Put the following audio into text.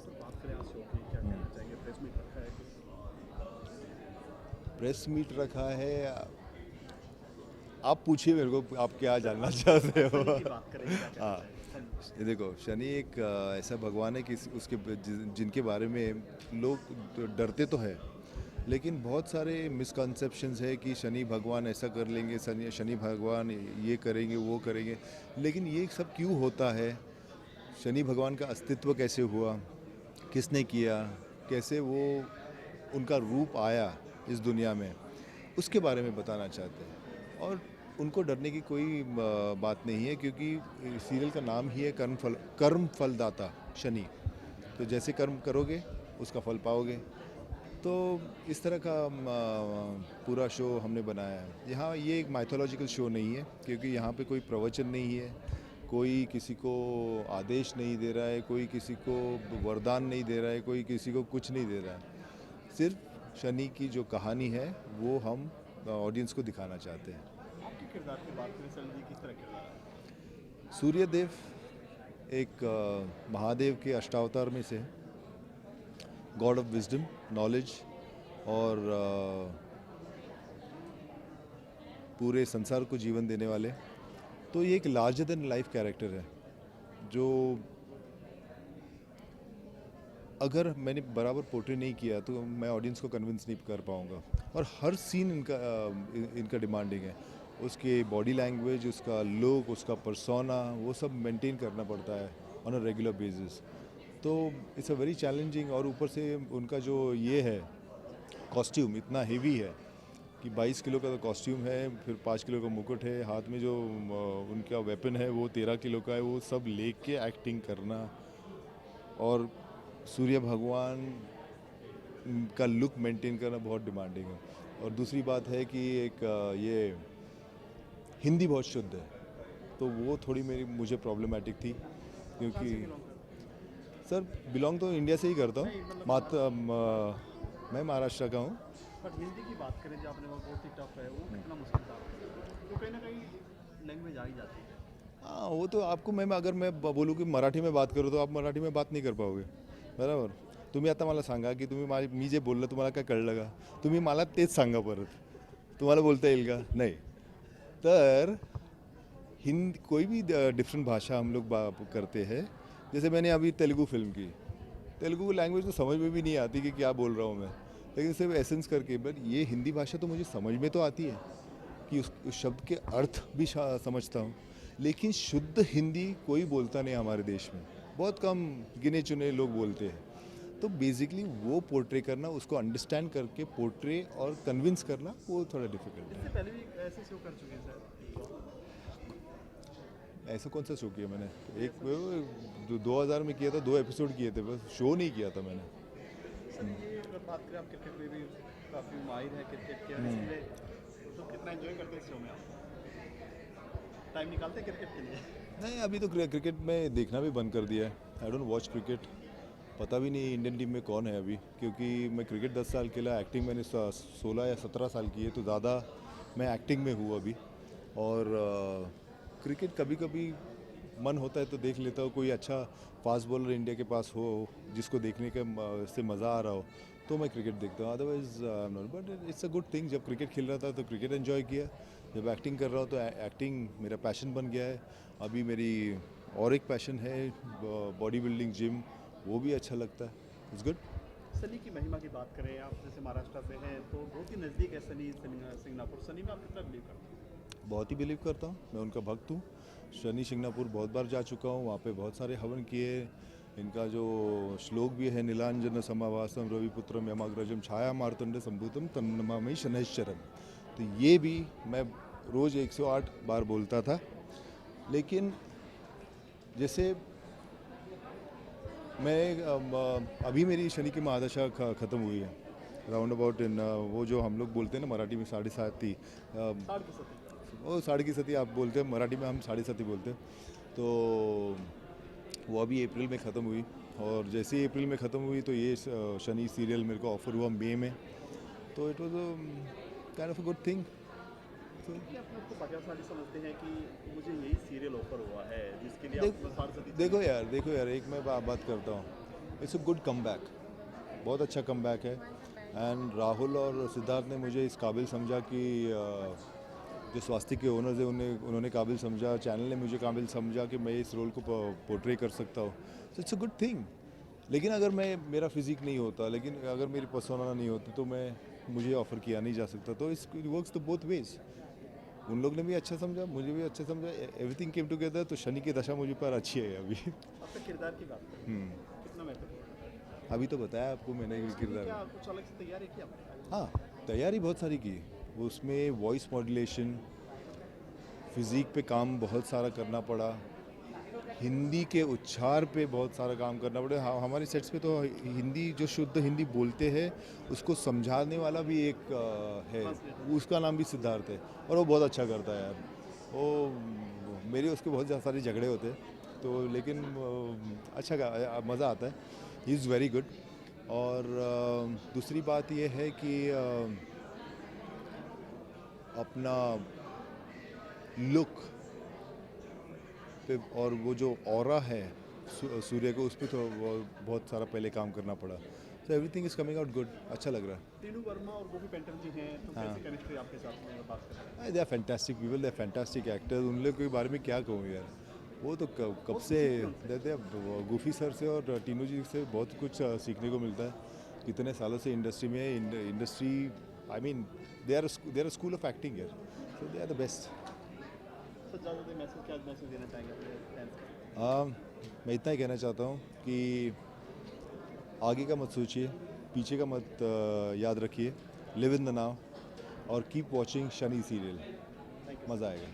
Sir बात करें आज शो की, क्या कहना चाहेंगे? प्रेस मीट रखा है कुछ? प्रेस मीट रखा है। आप पूछिए मेरे को, आप क्या सर जानना आज चाहते हो? शनि की बात करें, क्या कहना हाँ, चाहेंगे सन? ये देखो, शनि एक ऐसा भगवान है कि उसके जिनके बारे में लोग डरते तो है, लेकिन बहुत सारे मिसकंसेप्शंस है कि शनि भगवान ऐसा कर लेंगे, शनि शनि भगवान ये करेंगे वो करेंगे। लेकिन ये सब क्यों होता है? शनि भगवान का अस्तित्व कैसे हुआ, किसने किया, कैसे वो उनका रूप आया इस दुनिया में, उसके बारे में बताना चाहते हैं। और उनको डरने की कोई बात नहीं है, क्योंकि सीरियल का नाम ही है कर्म फलदाता शनि। तो जैसे कर्म करोगे उसका फल पाओगे। तो इस तरह का पूरा शो हमने बनाया है। यहाँ ये एक माइथोलॉजिकल शो नहीं है, क्योंकि यहाँ पे कोई प्रवचन नहीं है, कोई किसी को आदेश नहीं दे रहा है, कोई किसी को वरदान नहीं दे रहा है, कोई किसी को कुछ नहीं दे रहा है। सिर्फ शनि की जो कहानी है वो हम ऑडियंस को दिखाना चाहते हैं। आपके किरदार की बात करें, सन जी किस तरह किरदार है? सूर्यदेव एक महादेव के अष्टावतार में से, गॉड ऑफ विजडम, नॉलेज और पूरे संसार को जीवन देने वाले। तो ये एक लार्जर देन लाइफ कैरेक्टर है, जो अगर मैंने बराबर पोर्ट्रे नहीं किया तो मैं ऑडियंस को कन्विंस नहीं कर पाऊँगा। और हर सीन इनका डिमांडिंग है। उसके बॉडी लैंग्वेज, उसका लुक, उसका पर्सोना, वो सब मेंटेन करना पड़ता है ऑन अ रेगुलर बेसिस। तो इट्स अ वेरी चैलेंजिंग। और ऊपर से उनका जो ये है कॉस्ट्यूम इतना हेवी है कि 22 किलो का तो कॉस्ट्यूम है, फिर 5 किलो का मुकुट है, हाथ में जो उनका वेपन है वो 13 किलो का है, वो सब लेके एक्टिंग करना। और सूर्य भगवान का लुक मेंटेन करना बहुत डिमांडिंग है। और दूसरी बात है कि एक ये हिंदी बहुत शुद्ध है, तो वो थोड़ी मुझे प्रॉब्लमेटिक थी, कहाँ क्योंकि से बिलोंग करते हैं? सर बिलोंग तो इंडिया से ही करता नहीं हूँ। मतलब मैं महाराष्ट्र का हूँ। पर हिंदी की बात करें जो आपने वो बहुत ही टफ है, वो कितना मुश्किल था? तो कहीं ना कहीं लैंग्वेज आ ही जाती है। हाँ, वो तो आपको अगर मैं बोलूँ कि मराठी में बात करो तो आप मराठी में बात नहीं कर पाओगे, बरोबर? तुम्ही आता मला सांगा की मी जे बोललं तुम्हाला काय कळलं का? तुम्ही मला तेच सांगा परत, तुम्हाला बोलता येईल का? नाही. तर कोई भी डिफरेंट भाषा हम लोग करते हैं। जैसे मैंने अभी तेलुगु फिल्म की, तेलुगु लैंग्वेज तो समझ में भी नहीं आती कि क्या बोल रहा हूँ मैं, लेकिन सिर्फ एसेंस करके। बट ये हिंदी भाषा तो मुझे समझ में तो आती है कि उस शब्द के अर्थ भी समझता हूँ, लेकिन शुद्ध हिंदी कोई बोलता नहीं हमारे देश में, बहुत कम गिने चुने लोग बोलते हैं। तो बेसिकली वो पोर्ट्रे करना, उसको अंडरस्टैंड करके पोर्ट्रे और कन्विंस करना, वो थोड़ा डिफिकल्ट है। इससे पहले भी ऐसे शो कर चुके हैं सर? ऐसा कौन सा शो किया मैंने? कोई एक ऐसा? 2000 में किया था, 2 एपिसोड किए थे, बस शो नहीं किया था मैंने। सर ये अगर बात करें, आप क्रिकेट में भी काफ़ी माहिर है क्रिकेट के, और इसलिए तो कितना एंजॉय करते हैं इस शो में आप? टाइम निकालते हैं क्रिकेट के लिए? नहीं, अभी तो क्रिकेट में देखना भी बंद कर दिया है। I don't watch cricket. पता भी नहीं इंडियन टीम में कौन है अभी, क्योंकि मैं क्रिकेट 10 साल खेला, एक्टिंग मैंने 16 या 17 साल की है, तो ज़्यादा मैं एक्टिंग में हूँ अभी। और क्रिकेट कभी कभी मन होता है तो देख लेता हूँ, कोई अच्छा फास्ट बॉलर इंडिया के पास हो जिसको देखने का से मज़ा आ रहा हो, तो मैं क्रिकेट देखता हूँ। Otherwise not. But it's a good thing, जब क्रिकेट खेल रहा था तो क्रिकेट एंजॉय किया, जब एक्टिंग कर रहा हूँ तो एक्टिंग मेरा पैशन बन गया है। अभी मेरी और एक पैशन है, बॉडी बिल्डिंग, जिम, वो भी अच्छा लगता है। It's good. सनी की महिमा की बात करें, आप जैसे महाराष्ट्र से हैं तो बहुत ही नज़दीक है सनी सिंगापुर। सनी में आप कितना बिलीव करते हैं? बहुत ही बिलीव करता हूँ, मैं उनका भक्त हूँ। शनि सिंगापुर बहुत बार जा चुका हूँ, वहाँ पे बहुत सारे हवन किए। इनका जो श्लोक भी है, नीलांजन समावासम रविपुत्रम यमाग्रजम छाया मार्तंड संभूतम तन्नमामि शनैश्चरम, तो ये भी मैं रोज़ 108 बार बोलता था। लेकिन जैसे अभी मेरी शनि की महादशा ख़त्म हुई है, राउंड अबाउट इन वो जो हम लोग बोलते हैं ना मराठी में साढ़े साती, साढ़ की सती? वो साढ़े की सती आप बोलते हैं, मराठी में हम साढ़े सती बोलते हैं। तो वो अभी अप्रैल में ख़त्म हुई, और जैसे ही अप्रैल में ख़त्म हुई तो ये शनि सीरियल मेरे को ऑफ़र हुआ मई में, तो it was kind of a good thing. क्योंकि अपने आपको भाग्यशाली समझते हैं कि मुझे यही सीरियल ऑफर हुआ है जिसके लिए आप साढ़ सती देखो यार, एक मैं बात करता हूँ। इट्स अ गुड कमबैक, बहुत अच्छा कमबैक है। एंड राहुल और सिद्धार्थ ने मुझे इस काबिल समझा कि जो स्वास्तिक के ओनर्स हैं उन्होंने काबिल समझा, चैनल ने मुझे काबिल समझा कि मैं इस रोल को पोर्ट्रे कर सकता हूँ। So it's a good thing. लेकिन अगर मेरा फिजिक नहीं होता, लेकिन अगर मेरी पर्सोना नहीं होती तो मुझे ऑफ़र किया नहीं जा सकता। तो इस वर्क्स तो बोथ वेज। उन लोग ने भी अच्छा समझा, मुझे भी अच्छा समझा, एवरीथिंग केम टुगेदर। तो शनि की दशा मुझे पर अच्छी है अभी। आपका किरदार की बात करें, कितना महत्वपूर्ण है? अभी तो बताया आपको मैंने कि उसके लिए किरदार। क्या कुछ अलग से तैयारी की आपने? हाँ, तैयारी बहुत सारी की। उसमें वॉइस मॉड्यूलेशन, फिज़िक पे काम बहुत सारा करना पड़ा, हिंदी के उच्चार पे बहुत सारा काम करना पड़ा। हमारे सेट्स पे तो हिंदी, जो शुद्ध हिंदी बोलते हैं उसको समझाने वाला भी एक है, उसका नाम भी सिद्धार्थ है और वो बहुत अच्छा करता है यार। वो मेरे उसके बहुत सारे झगड़े होते हैं तो, लेकिन अच्छा मज़ा आता है। He is very good. और दूसरी बात ये है कि अपना लुक पे और वो जो ऑरा है सूर्य को, उस पर तो बहुत सारा पहले काम करना पड़ा। So everything is coming out good, अच्छा लग रहा है। टीनू वर्मा और गोपी पेंटर जी हैं, तो कैसी केमिस्ट्री आपके साथ में बात कर रहे हैं? They are fantastic people, they are fantastic actors. उन लोग के बारे में क्या कहूँ यार, वो तो कब से दे गूफी सर से और टीनू जी से बहुत कुछ सीखने को मिलता है। इतने सालों से इंडस्ट्री में, industry I mean they are school of acting यार। So they are the best. तो ज़्यादा मैसेज क्या मैसेज देना चाहेंगे अपने फैंस को? मैं इतना ही कहना चाहता हूँ कि आगे का मत सोचिए, पीछे का मत याद रखिए, लिव इन द नाउ और कीप वॉचिंग शनि सीरियल, मज़ा आएगा।